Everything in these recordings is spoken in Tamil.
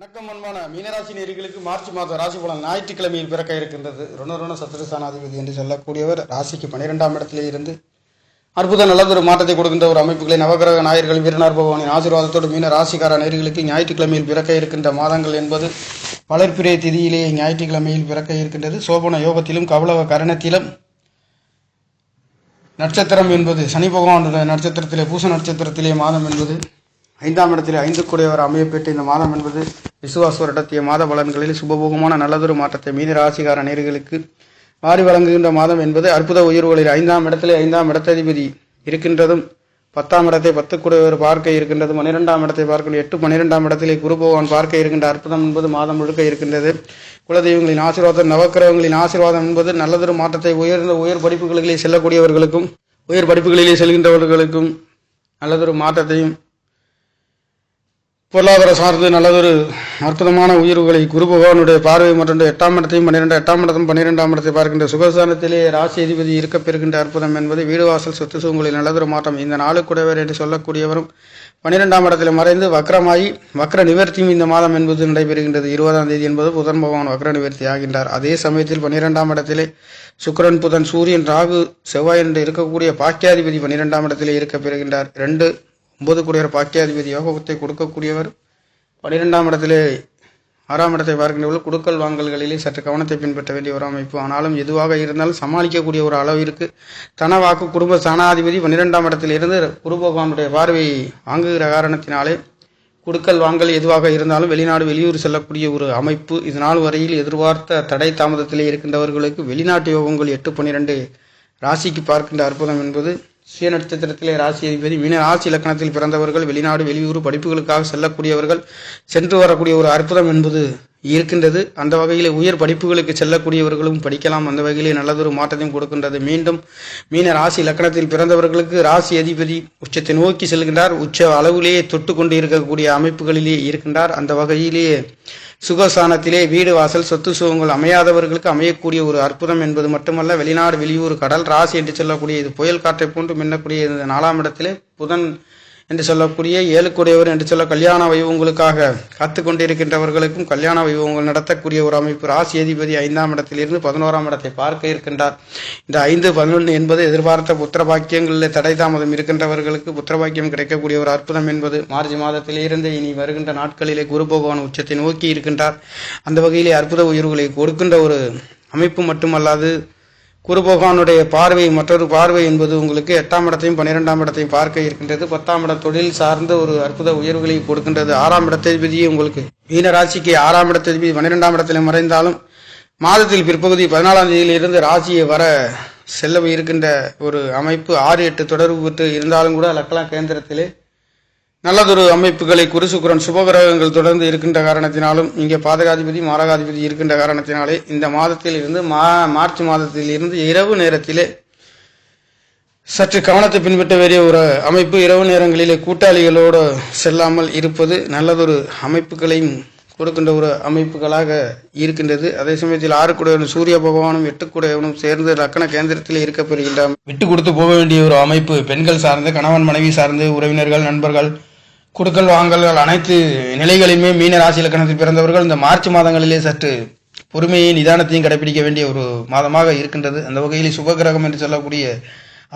வணக்கம் அன்பான மீனராசி நேயர்களுக்கு மார்ச் மாத ராசி பலன் ஞாயிற்றுக்கிழமையில் பிறக்க இருக்கின்றது. ருண சத்துருஸ்தானாதிபதி என்று சொல்லக்கூடியவர் ராசிக்கு 12ஆம் இடத்திலே இருந்து அற்புத நல்லதொரு மாற்றத்தை கொடுக்கின்ற ஒரு அமைப்புகளை நவகிரக நாயர்கள் வீரனார் பகவானின் ஆசீர்வாதத்தோடு மீன ராசிக்கார நேயர்களுக்கு ஞாயிற்றுக்கிழமையில் பிறக்க இருக்கின்ற மாதங்கள் என்பது வளர்ப்பிறை திதியிலேயே ஞாயிற்றுக்கிழமையில் பிறக்க இருக்கின்றது. சோபன யோகத்திலும் கவலவ கரணத்திலும் நட்சத்திரம் என்பது சனி பகவானுடைய நட்சத்திரத்திலே பூச நட்சத்திரத்திலே மாதம் என்பது 5ஆம் இடத்திலே 5 அமையப்பெற்ற இந்த மாதம் என்பது விசுவாசுவரடத்திய மாத பலன்களில் சுபபோகமான நல்லதொரு மாற்றத்தை மீன ராசிக்கார நேயர்களுக்கு வாரி வழங்குகின்ற மாதம் என்பது அற்புத உயர்வுகளில் 5ஆம் இடத்திலே 5ஆம் இடத்ததிபதி இருக்கின்றதும் 10ஆம் இடத்தை 10 பார்க்க இருக்கின்றது. 12ஆம் இடத்தை பார்க்க 8-12ஆம் இடத்திலே குரு பகவான் பார்க்க இருக்கின்ற அற்புதம் என்பது மாதம் முழுக்க இருக்கின்றது. குலதெய்வங்களின் ஆசீர்வாதம் நவக்கிரகங்களின் ஆசீர்வாதம் என்பது நல்லதொரு மாற்றத்தை உயர் படிப்புகளிலே செல்லக்கூடியவர்களுக்கும் உயர் படிப்புகளிலே செல்கின்றவர்களுக்கும் நல்லதொரு மாற்றத்தையும் பொருளாதார சார்ந்து நல்லதொரு அற்புதமான உயர்வுகளை குரு பகவானுடைய பார்வை மற்றும் 8ஆம் இடத்தையும் 8ஆம் இடத்தையும் 12ஆம் இடத்தை பார்க்கின்ற சுகஸ்தானத்திலே ராசி அதிபதி இருக்கப்பெறுகின்ற அற்புதம் என்பது வீடு வாசல் சொத்து சுகங்களில் நல்லதொரு மாற்றம். இந்த நாளுக்குடையவர் என்று சொல்லக்கூடியவரும் 12ஆம் இடத்தில் மறைந்து வக்ரமாகி வக்ர நிவர்த்தியும் இந்த மாதம் என்பது நடைபெறுகின்றது. 20ஆம் தேதி என்பது புதன் பகவான் வக்ர நிவர்த்தி ஆகின்றார். அதே சமயத்தில் 12ஆம் இடத்திலே சுக்கிரன் புதன் சூரியன் ராகு செவ்வாய் என்று இருக்கக்கூடிய பாக்கியாதிபதி 12ஆம் இடத்திலே இருக்கப்பெறுகின்றார். 9 பாக்கியாதிபதி யோகத்தை கொடுக்கக்கூடியவர் 12ஆம் இடத்திலே 6ஆம் இடத்தை பார்க்கின்றவர்கள் கொடுக்கல் வாங்கல்களிலே சற்று கவனத்தை பின்பற்ற வேண்டிய ஒரு அமைப்பு. ஆனாலும் எதுவாக இருந்தாலும் சமாளிக்கக்கூடிய ஒரு அளவிற்கு தன வாக்கு குடும்ப ஸ்தானாதிபதி 12ஆம் இடத்தில் இருந்து குரு பகவானுடைய பார்வையை வாங்குகிற காரணத்தினாலே கொடுக்கல் வாங்கல் எதுவாக இருந்தாலும் வெளிநாடு வெளியூர் செல்லக்கூடிய ஒரு அமைப்பு. இதனால் வரையில் எதிர்பார்த்த தடை தாமதத்திலே இருக்கின்றவர்களுக்கு வெளிநாட்டு யோகங்கள் 8-12 ராசிக்கு பார்க்கின்ற அற்புதம் என்பது சுய நட்சத்திரத்திலே ராசி அதிபதி மீன ராசி இலக்கணத்தில் பிறந்தவர்கள் வெளிநாடு வெளியூர் படிப்புகளுக்காக செல்லக்கூடியவர்கள் சென்று வரக்கூடிய ஒரு அற்புதம் என்பது இருக்கின்றது. அந்த வகையில் உயர் படிப்புகளுக்கு செல்லக்கூடியவர்களும் படிக்கலாம். அந்த வகையிலே நல்லதொரு மாற்றத்தையும் கொடுக்கின்றது. மீண்டும் மீன ராசி இலக்கணத்தில் பிறந்தவர்களுக்கு ராசி அதிபதி உச்சத்தை நோக்கி செல்கின்றார். உச்ச அளவிலேயே தொட்டு கொண்டு இருக்கக்கூடிய அமைப்புகளிலே இருக்கின்றார். அந்த வகையிலேயே சுகஸ்தானத்திலே வீடு வாசல் சொத்து சுகங்கள் அமையாதவர்களுக்கு அமையக்கூடிய ஒரு அற்புதம் என்பது மட்டுமல்ல, வெளிநாடு வெளியூர் கடல் ராசி என்று சொல்லக்கூடிய இது புயல் காற்றை போன்று மின்னக்கூடிய இந்த 4ஆம் இடத்திலே புதன் என்று சொல்லக்கூடிய 7 என்று சொல்ல கல்யாண வைபவங்களுக்காக காத்து கொண்டிருக்கின்றவர்களுக்கும் கல்யாண வைபவங்கள் நடத்தக்கூடிய ஒரு அமைப்பு. ராசி அதிபதி 5ஆம் இடத்திலிருந்து 11ஆம் இடத்தை பார்க்க இருக்கின்றார். இந்த 5-11 என்பது எதிர்பார்த்த புத்திர பாக்கியங்களில் தடை தாமதம் இருக்கின்றவர்களுக்கு புத்திரபாக்கியம் கிடைக்கக்கூடிய ஒரு அற்புதம் என்பது மார்ச் மாதத்திலிருந்து இனி வருகின்ற நாட்களிலே குரு பகவான் உச்சத்தை நோக்கி இருக்கின்றார். அந்த வகையிலே அற்புத உயர்வுகளை கொடுக்கின்ற ஒரு அமைப்பு மட்டுமல்லாது குரு பகவானுடைய பார்வை மற்றொரு பார்வை என்பது உங்களுக்கு 8ஆம் இடத்தையும் 12ஆம் இடத்தையும் பார்க்க இருக்கின்றது. 10ஆம் இட தொழில் சார்ந்த ஒரு அற்புத உயர்வுகளை கொடுக்கின்றது. 6ஆம் இடத்ததிபதியே உங்களுக்கு மீன ராசிக்கு 6ஆம் இடத்ததிபதி 12ஆம் இடத்தில் மறைந்தாலும் மாதத்தில் பிற்பகுதி 14ஆம் தேதியிலிருந்து ராசியை வர செல்ல இருக்கின்ற ஒரு அமைப்பு. 6-8 தொடர்பு பெற்று இருந்தாலும் கூட லக்னா கேந்திரத்திலே நல்லதொரு அமைப்புகளை குரு சுக்கிரன் சுபகிரகங்கள் தொடர்ந்து இருக்கின்ற காரணத்தினாலும் இங்கே பாதகாதிபதி மாரகாதிபதி இருக்கின்ற காரணத்தினாலே இந்த மாதத்தில் இருந்து மார்ச் மாதத்தில் இருந்து இரவு நேரத்திலே சற்று கவனத்தை பின்பற்ற வேண்டிய ஒரு அமைப்பு. இரவு நேரங்களிலே கூட்டாளிகளோடு செல்லாமல் இருப்பது நல்லதொரு அமைப்புகளையும் கொடுக்கின்ற ஒரு அமைப்புகளாக இருக்கின்றது. அதே சமயத்தில் 6 சூரிய பகவானும் 8 சேர்ந்து லக்ன கேந்திரத்தில் இருக்கப்பெறுகின்ற விட்டு கொடுத்து போக வேண்டிய ஒரு அமைப்பு. பெண்கள் சார்ந்து கணவன் மனைவி சார்ந்து உறவினர்கள் நண்பர்கள் கொடுக்கல் வாங்கல்கள் அனைத்து நிலைகளிலுமே மீன ராசி இலக்கணத்தில் பிறந்தவர்கள் இந்த மார்ச் மாதங்களிலே சற்று பொறுமையை நிதானத்தையும் கடைபிடிக்க வேண்டிய ஒரு மாதமாக இருக்கின்றது. அந்த வகையில் சுபகிரகம் என்று சொல்லக்கூடிய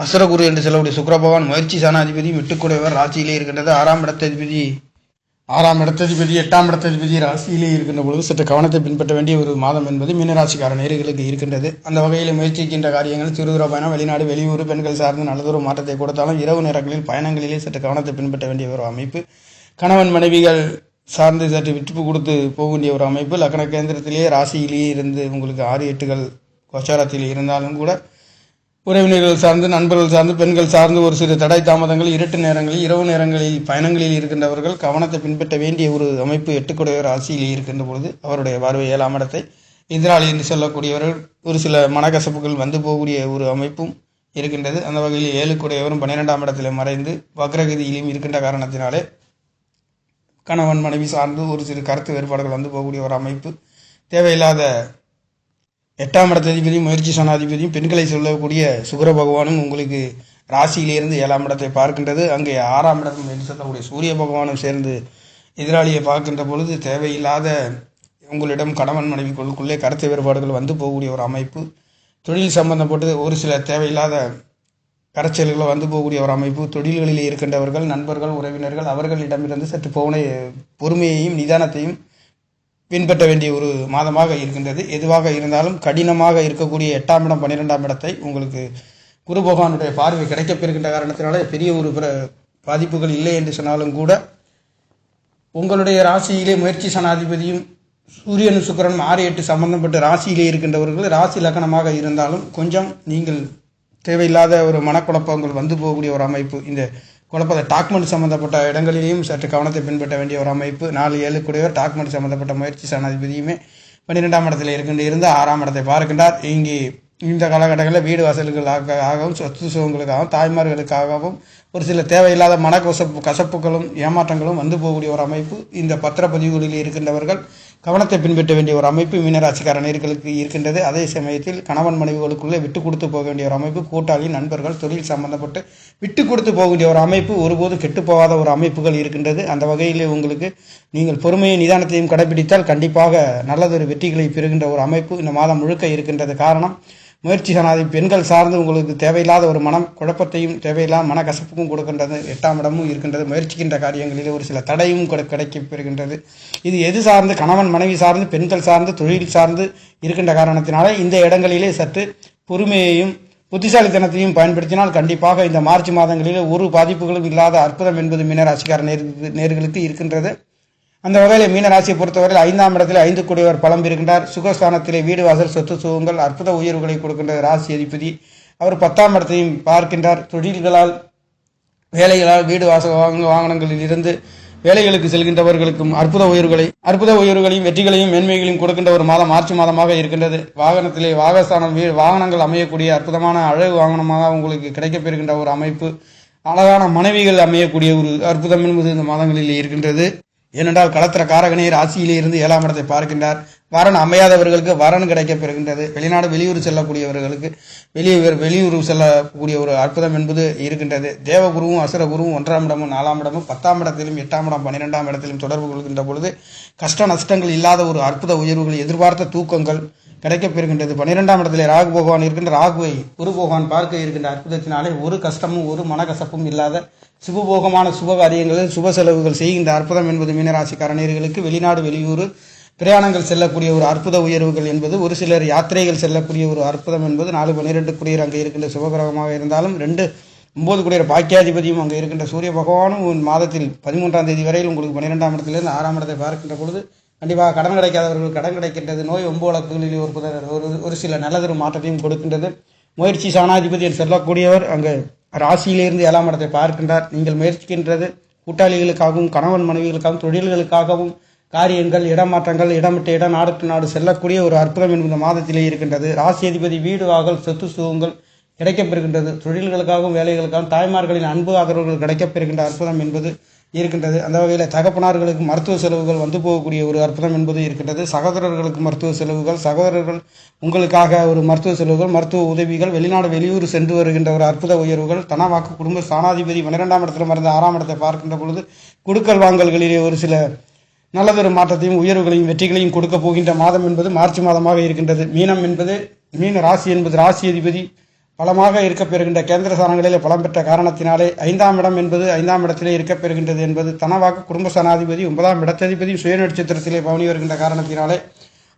அசுரகுரு என்று சொல்லக்கூடிய சுக்கிர பகவான் முயற்சி சாணாதிபதி விட்டுக்குடையவர் ராசியிலே இருக்கின்றது. 6ஆம் இடத்ததிபதி 8ஆம் இடத்ததிபதி ராசியிலே இருக்கின்ற பொழுது சற்று கவனத்தை பின்பற்ற வேண்டிய ஒரு மாதம் என்பது மீனராசிக்கார நேயர்களுக்கு இருக்கின்றது. அந்த வகையில் முயற்சிக்கின்ற காரியங்கள் சிறுதூர பயணம் வெளிநாடு வெளியூர் பெண்கள் சார்ந்து நல்லதொரு மாற்றத்தை கொடுத்தாலும் இரவு நேரங்களில் பயணங்களிலே சற்று கவனத்தை பின்பற்ற வேண்டிய ஒரு அமைப்பு. கணவன் மனைவிகள் சார்ந்து சற்று விட்டு கொடுத்து போக வேண்டிய ஒரு அமைப்பு. லக்ன கேந்திரத்திலேயே ராசியிலேயே இருந்து உங்களுக்கு 6-8 கோச்சாரத்தில் இருந்தாலும் கூட உறவினர்கள் சார்ந்து நண்பர்கள் சார்ந்து பெண்கள் சார்ந்து ஒரு சிறு தடை தாமதங்கள் இருட்டு நேரங்களில் இரவு நேரங்களில் பயணங்களில் இருக்கின்றவர்கள் கவனத்தை பின்பற்ற வேண்டிய ஒரு அமைப்பு. 8 ராசியில் இருக்கின்ற பொழுது அவருடைய பார்வை 7ஆம் இடத்தை எதிராளி என்று சொல்லக்கூடியவர்கள் ஒரு சில மனக்கசப்புகள் வந்து போகக்கூடிய ஒரு அமைப்பும் இருக்கின்றது. அந்த வகையில் 7 12ஆம் இடத்தில் மறைந்து வக்ரகதியிலும் இருக்கின்ற காரணத்தினாலே கணவன் மனைவி சார்ந்து ஒரு சிறு கருத்து வேறுபாடுகள் வந்து போகக்கூடிய ஒரு அமைப்பு. தேவையில்லாத 8ஆம் இடத்ததிபதியும் முயற்சி சனாதிபதியும் பெண்களை சொல்லக்கூடிய சுக்கிர பகவானும் உங்களுக்கு ராசியிலிருந்து 7ஆம் இடத்தை பார்க்கின்றது. அங்கே 6ஆம் இடம் என்று சொல்லக்கூடிய சூரிய பகவானும் சேர்ந்து எதிராளியை பார்க்கின்ற பொழுது தேவையில்லாத உங்களிடம் கணவன் மனைவிக்குள்ளுக்குள்ளே கருத்து வேறுபாடுகள் வந்து போகக்கூடிய ஒரு அமைப்பு, தொழில் சம்பந்தப்பட்டு ஒரு சில தேவையில்லாத கரைச்சல்களை வந்து போகக்கூடிய ஒரு அமைப்பு, தொழில்களில் இருக்கின்றவர்கள் நண்பர்கள் உறவினர்கள் அவர்களிடமிருந்து சற்று பொறுமையையும் நிதானத்தையும் பின்பற்ற வேண்டிய ஒரு மாதமாக இருக்கின்றது. எதுவாக இருந்தாலும் கடினமாக இருக்கக்கூடிய 8ஆம் இடம் 12ஆம் இடத்தை உங்களுக்கு குரு பகவானுடைய பார்வை கிடைக்கப்பெறுகின்ற காரணத்தினால பெரிய ஒரு பாதிப்புகள் இல்லை என்று சொன்னாலும் கூட உங்களுடைய ராசியிலே முயற்சி சனாதிபதியும் சூரியன் சுக்கிரனும் 6 8 சம்பந்தப்பட்ட ராசியிலே இருக்கின்றவர்கள் ராசி லக்னமாக இருந்தாலும் கொஞ்சம் நீங்கள் தேவையில்லாத ஒரு மனக்குழப்பங்கள் வந்து போகக்கூடிய ஒரு அமைப்பு, இந்த குழப்பத்தை டாக்குமெண்ட் சம்மந்தப்பட்ட இடங்களிலேயும் சற்று கவனத்தை பின்பற்ற வேண்டிய ஒரு அமைப்பு. 4 7 கூடியவர் டாக்குமெண்ட் சம்மந்தப்பட்ட முயற்சி சனாதிபதியுமே 12ஆம் இடத்தில் இருந்து 6ஆம் இடத்தை பார்க்கின்றார். இங்கே இந்த காலகட்டங்களில் வீடு வசல்களுக்காகவும் சொத்து சுகங்களுக்காகவும் தாய்மார்களுக்காகவும் ஒரு சில தேவையில்லாத கசப்புகளும் ஏமாற்றங்களும் வந்து போகக்கூடிய ஒரு அமைப்பு. இந்த பத்திரப்பதிவுகளில் இருக்கின்றவர்கள் கவனத்தை பின்பற்ற வேண்டிய ஒரு அமைப்பு மீனராசிக்கார நேயர்களுக்கு இருக்கின்றது. அதே சமயத்தில் கணவன் மனைவிகளுக்குள்ளே விட்டு கொடுத்து போக வேண்டிய ஒரு அமைப்பு, கூட்டாளி நண்பர்கள் தொழில் சம்பந்தப்பட்டு விட்டு கொடுத்து போக வேண்டிய ஒரு அமைப்பு, ஒருபோதும் கெட்டுப்போகாத ஒரு அமைப்புகள் இருக்கின்றது. அந்த வகையில் உங்களுக்கு நீங்கள் பொறுமையை நிதானத்தையும் கடைபிடித்தால் கண்டிப்பாக நல்லதொரு வெற்றிகளை பெறுகின்ற ஒரு அமைப்பு இந்த மாதம் முழுக்க இருக்கின்றது. காரணம், முயற்சி சனாதி பெண்கள் சார்ந்து உங்களுக்கு தேவையில்லாத ஒரு மனம் குழப்பத்தையும் தேவையில்லாத மனக்கசப்புக்கும் கொடுக்கின்றது. 8ஆம் இடமும் இருக்கின்றது. முயற்சிக்கின்ற காரியங்களிலே ஒரு சில தடையும் கிடைக்கப் பெறுகின்றது. இது எது சார்ந்து, கணவன் மனைவி சார்ந்து பெண்கள் சார்ந்து தொழில் சார்ந்து இருக்கின்ற காரணத்தினால இந்த இடங்களிலே சற்று பொறுமையையும் புத்திசாலித்தனத்தையும் பயன்படுத்தினால் கண்டிப்பாக இந்த மார்ச் மாதங்களிலே ஒரு பாதிப்புகளும் இல்லாத அற்புதம் என்பது மீனராசிக்கார நேர்களுக்கு இருக்கின்றது. அந்த வகையில் மீனராசியை பொறுத்தவரையில் 5ஆம் இடத்தில் 5 கூடியவர் பலம் இருக்கின்றார். சுகஸ்தானத்திலே வீடு வாசல் சொத்து சுகங்கள் அற்புத உயர்வுகளை கொடுக்கின்ற ராசி அதிபதி. அவர் 10ஆம் இடத்தையும் பார்க்கின்றார். தொழில்களால் வேலைகளால் வீடு வாசல் வாகனங்களில் இருந்து வேலைகளுக்கு செல்கின்றவர்களுக்கும் அற்புத உயர்வுகளையும் வெற்றிகளையும் மேன்மைகளையும் கொடுக்கின்ற ஒரு மாதம் மார்ச் மாதமாக இருக்கின்றது. வாகனத்திலே வாகனங்கள் அமையக்கூடிய அற்புதமான அழகு வாகனமாக உங்களுக்கு கிடைக்கப்பெறுகின்ற ஒரு அமைப்பு, அழகான மனைவிகள் அமையக்கூடிய ஒரு அற்புதம் என்பது இந்த மாதங்களில் இருக்கின்றது. ஏனென்றால் களத்திர காரகனே ராசியிலே இருந்து 7ஆம் இடத்தை பார்க்கின்றார். வரன் அமையாதவர்களுக்கு வரன் கிடைக்கப் பெறுகின்றது. வெளிநாடு வெளியூர் செல்லக்கூடியவர்களுக்கு வெளியூர் செல்லக்கூடிய ஒரு அற்புதம் என்பது இருக்கின்றது. தேவகுருவும் அசுரகுருவும் 1ஆம் இடமும் 4ஆம் இடமும் 10ஆம் இடத்திலும் 8ஆம் இடம் 12ஆம் இடத்திலும் தொடர்பு கொள்கின்ற பொழுது கஷ்ட நஷ்டங்கள் இல்லாத ஒரு அற்புத உயர்வுகள், எதிர்பார்த்த தூக்கங்கள் கிடைக்கப் பெறுகின்றது. 12ஆம் இடத்திலே ராகு பகவான் இருக்கின்ற ராகுவை குரு பகவான் பார்க்க இருக்கின்ற அற்புதத்தினாலே ஒரு கஷ்டமும் ஒரு மனக்கசப்பும் இல்லாத சுபபோகமான சுப காரியங்களில் சுப செலவுகள் செய்கின்ற அற்புதம் என்பது மீனராசிக்கார நேயர்களுக்கு வெளிநாடு வெளியூர் பிரயாணங்கள் செல்லக்கூடிய ஒரு அற்புத உயர்வுகள் என்பது, ஒரு சிலர் யாத்திரைகள் செல்லக்கூடிய ஒரு அற்புதம் என்பது 4 12 குடியர் அங்கே இருக்கின்ற சுபகிரகமாக இருந்தாலும் 2 9 குடியர் பாக்கியாதிபதியும் அங்கே இருக்கின்ற சூரிய பகவானும் மாதத்தில் 13ஆம் தேதி வரையில் உங்களுக்கு 12ஆம் இடத்திலிருந்து 6ஆம் இடத்தை பார்க்கின்ற பொழுது கண்டிப்பாக கடன் கிடைக்காதவர்கள் கடன் கிடைக்கின்றது. நோய் ஒம்பு வழக்குகளில் ஒரு சில நல்லதொரு மாற்றத்தையும் கொடுக்கின்றது. முயற்சி சாணாதிபதி என்று சொல்லக்கூடியவர் அங்கே ராசியிலிருந்து 7ஆம் இடத்தை பார்க்கின்றார். நீங்கள் முயற்சிக்கின்றது கூட்டாளிகளுக்காகவும் கணவன் மனைவிகளுக்காகவும் தொழில்களுக்காகவும் காரியங்கள் இடமாற்றங்கள் இடமிட்ட இடம் நாடு நாடு செல்லக்கூடிய ஒரு அற்புதம் என்பது மாதத்திலே இருக்கின்றது. ராசி அதிபதி வீடு வாகல் சொத்து சுகங்கள் கிடைக்கப்பெறுகின்றது. தொழில்களுக்காகவும் வேலைகளுக்காகவும் தாய்மார்களின் அன்பு ஆதரவுகள் கிடைக்கப்பெறுகின்ற அற்புதம் என்பது இருக்கின்றது. அந்த வகையில் தகப்பனார்களுக்கு மருத்துவ செலவுகள் வந்து போகக்கூடிய ஒரு அற்புதம் என்பது இருக்கின்றது. சகோதரர்களுக்கு மருத்துவ செலவுகள், சகோதரர்கள் உங்களுக்காக ஒரு மருத்துவ செலவுகள், மருத்துவ உதவிகள், வெளிநாடு வெளியூர் சென்று வருகின்ற ஒரு அற்புத உயர்வுகள், தனவாக்கு குடும்ப ஸ்தானாதிபதி 12ஆம் இடத்தில் மருந்து 6ஆம் இடத்தை பார்க்கின்ற பொழுது குடுக்கல் வாங்கல்களிலே ஒரு சில நல்லதொரு மாற்றத்தையும் உயர்வுகளையும் வெற்றிகளையும் கொடுக்க போகின்ற மாதம் என்பது மார்ச் மாதமாக இருக்கின்றது. மீன ராசி என்பது ராசி அதிபதி பலமாக இருக்கப்பெறுகின்ற கேந்திர ஸ்தானங்களிலே பலம் பெற்ற காரணத்தினாலே 5ஆம் இடம் என்பது 5ஆம் இடத்திலே இருக்கப்பெறுகின்றது என்பது தனவாக்கு குடும்ப ஸ்தானாதிபதி 9ஆம் இடத்ததிபதி சுய நட்சத்திரத்திலே பவனி வருகின்ற காரணத்தினாலே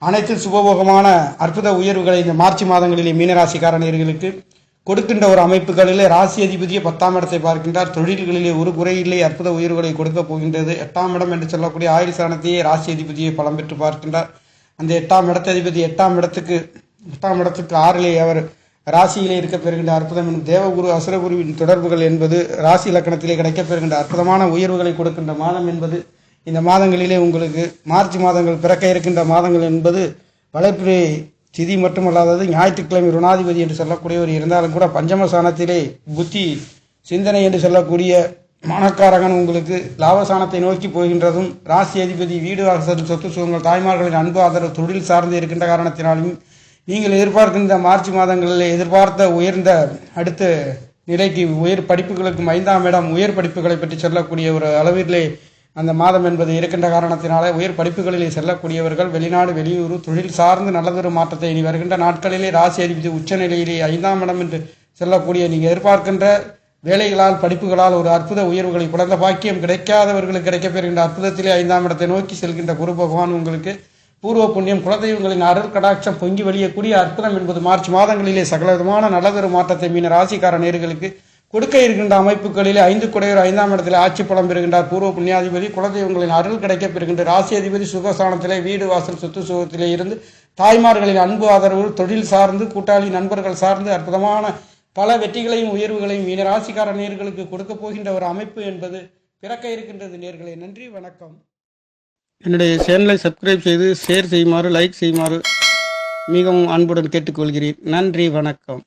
அனைத்து சுபபோகமான அற்புத உயர்வுகளை இந்த மார்ச் மாதங்களிலே மீனராசிக்காரர்களுக்கு கொடுக்கின்ற ஒரு அமைப்புகளிலே ராசி அதிபதியை 10ஆம் இடத்தை பார்க்கின்றார். தொழில்களிலே ஒரு குறையிலே அற்புத உயர்வுகளை கொடுக்க போகின்றது. 8ஆம் இடம் என்று சொல்லக்கூடிய ஆயுள் ஸ்தானத்தையே ராசி அதிபதியை பலம் பெற்று பார்க்கின்றார். அந்த 8ஆம் இடத்ததிபதி 8ஆம் இடத்துக்கு 6லே அவர் ராசியிலே இருக்க பெறுகின்ற அற்புதம் தேவகுரு அசுரகுருவின் தொடர்புகள் என்பது ராசி இலக்கணத்திலே கிடைக்கப் பெறுகின்ற அற்புதமான உயர்வுகளை கொடுக்கின்ற மாதம் என்பது இந்த மாதங்களிலே உங்களுக்கு மார்ச் மாதங்கள் பிறக்க இருக்கின்ற மாதங்கள் என்பது வளர்ப்பிறை திதி மட்டுமல்லாதது ஞாயிற்றுக்கிழமை ருணாதிபதி என்று சொல்லக்கூடியவர் இருந்தாலும் கூட பஞ்சமஸ்தானத்திலே புத்தி சிந்தனை என்று சொல்லக்கூடிய மனக்காரகன் உங்களுக்கு லாபஸ்தானத்தை நோக்கி போகின்றதும் ராசி அதிபதி வீடு வாசல் சொத்து சுகங்கள் தாய்மார்களின் அன்பு ஆதரவு தொழில் சார்ந்து இருக்கின்ற காரணத்தினாலும் நீங்கள் எதிர்பார்க்கின்ற மார்ச் மாதங்களில் எதிர்பார்த்த உயர்ந்த அடுத்த நிலைக்கு உயர் படிப்புகளுக்கும் 5ஆம் இடம் உயர் படிப்புகளை பற்றி சொல்லக்கூடிய ஒரு அளவிலே அந்த மாதம் என்பது இருக்கின்ற காரணத்தினாலே உயர் படிப்புகளிலே செல்லக்கூடியவர்கள் வெளிநாடு வெளியூர் தொழில் சார்ந்து நல்லதொரு மாற்றத்தை இனி வருகின்ற நாட்களிலே ராசி அதிபதி உச்சநிலையிலே 5ஆம் இடம் என்று செல்லக்கூடிய நீங்கள் எதிர்பார்க்கின்ற வேலைகளால் படிப்புகளால் ஒரு அற்புத உயர்வுகளை குழந்தை பாக்கியம் கிடைக்காதவர்களுக்கு கிடைக்கப்பெறுகின்ற அற்புதத்திலே 5ஆம் இடத்தை நோக்கி செல்கின்ற குரு பகவான் உங்களுக்கு பூர்வ புண்ணியம் குலதெய்வங்களின் அருள் கடாட்சம் பொங்கி வழியக்கூடிய அற்புதம் என்பது மார்ச் மாதங்களிலே சகல விதமான நல்லதொரு மாற்றத்தை மீன ராசிக்கார நேர்களுக்கு கொடுக்க இருக்கின்ற அமைப்புகளிலே 5 குடையோர் 5ஆம் இடத்தில் ஆட்சி பலம் பெறுகின்றார் பூர்வ புண்ணியாதிபதி குலதெய்வங்களின் அருள் கிடைக்கப் பெறுகின்ற ராசி அதிபதி சுகஸ்தானத்திலே வீடு வாசல் சொத்து சுகத்திலே இருந்து தாய்மார்களின் அன்பு ஆதரவு தொழில் சார்ந்து கூட்டாளி நண்பர்கள் சார்ந்து அற்புதமான பல வெற்றிகளையும் உயர்வுகளையும் மீன ராசிக்கார நேர்களுக்கு கொடுக்க போகின்ற ஒரு அமைப்பு என்பது பிறக்க இருக்கின்றது நேர்களே. நன்றி, வணக்கம். என்னுடைய சேனலை சப்ஸ்கிரைப் செய்து ஷேர் செய்யுமாறு லைக் செய்யுமாறு மிகவும் அன்புடன் கேட்டுக்கொள்கிறேன். நன்றி, வணக்கம்.